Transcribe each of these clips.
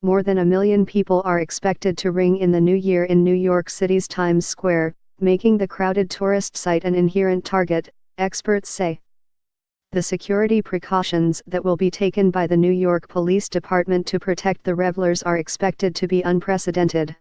More than 1 million people are expected to ring in the new year in New York City's Times Square, making the crowded tourist site an inherent target, experts say. The security precautions that will be taken by the New York Police Department to protect the revelers are expected to be unprecedented.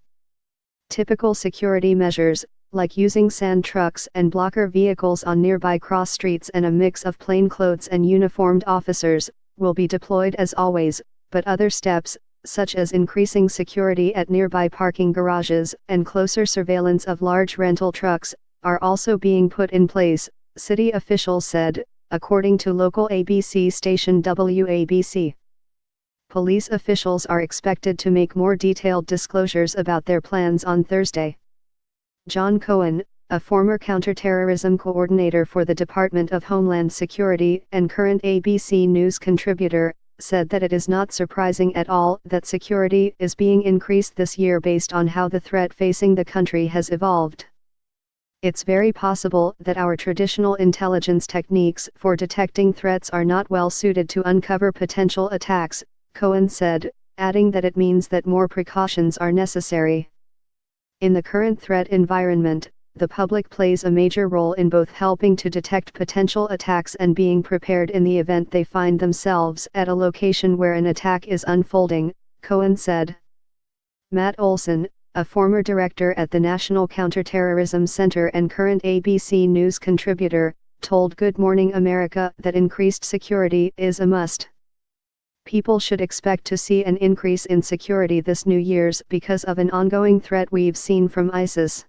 Typical security measures, like using sand trucks and blocker vehicles on nearby cross streets and a mix of plainclothes and uniformed officers, will be deployed as always, but other steps, such as increasing security at nearby parking garages and closer surveillance of large rental trucks, are also being put in place, city officials said, according to local ABC station WABC. Police officials are expected to make more detailed disclosures about their plans on Thursday. John Cohen, a former counterterrorism coordinator for the Department of Homeland Security and current ABC News contributor, said that it is not surprising at all that security is being increased this year based on how the threat facing the country has evolved. It's very possible that our traditional intelligence techniques for detecting threats are not well suited to uncover potential attacks, Cohen said, adding that it means that more precautions are necessary. In the current threat environment, the public plays a major role in both helping to detect potential attacks and being prepared in the event they find themselves at a location where an attack is unfolding, Cohen said. Matt Olson, a former director at the National Counterterrorism Center and current ABC News contributor, told Good Morning America that increased security is a must. People should expect to see an increase in security this New Year's because of an ongoing threat we've seen from ISIS.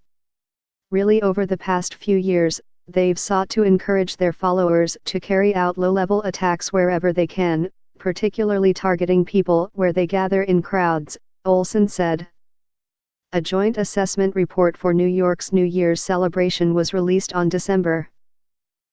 Really, over the past few years, they've sought to encourage their followers to carry out low-level attacks wherever they can, particularly targeting people where they gather in crowds, Olson said. A joint assessment report for New York's New Year's celebration was released on December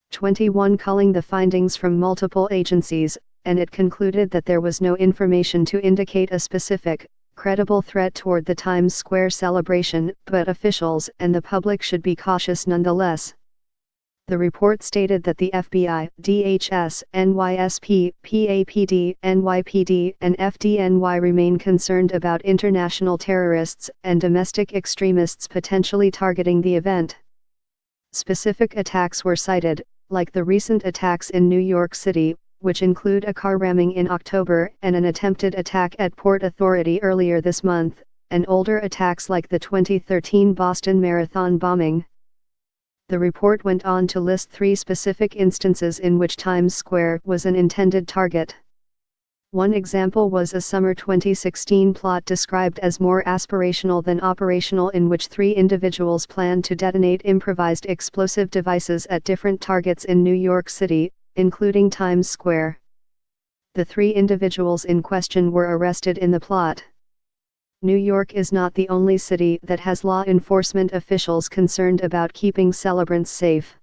21, culling the findings from multiple agencies, and it concluded that there was no information to indicate a specific, credible threat toward the Times Square celebration, but officials and the public should be cautious nonetheless. The report stated that the FBI, DHS, NYSP, PAPD, NYPD, and FDNY remain concerned about international terrorists and domestic extremists potentially targeting the event. Specific attacks were cited, like the recent attacks in New York City, which include a car ramming in October and an attempted attack at Port Authority earlier this month, and older attacks like the 2013 Boston Marathon bombing. The report went on to list 3 specific instances in which Times Square was an intended target. One example was a summer 2016 plot described as more aspirational than operational, in which 3 individuals planned to detonate improvised explosive devices at different targets in New York City, including Times Square. The 3 individuals in question were arrested in the plot. New York is not the only city that has law enforcement officials concerned about keeping celebrants safe.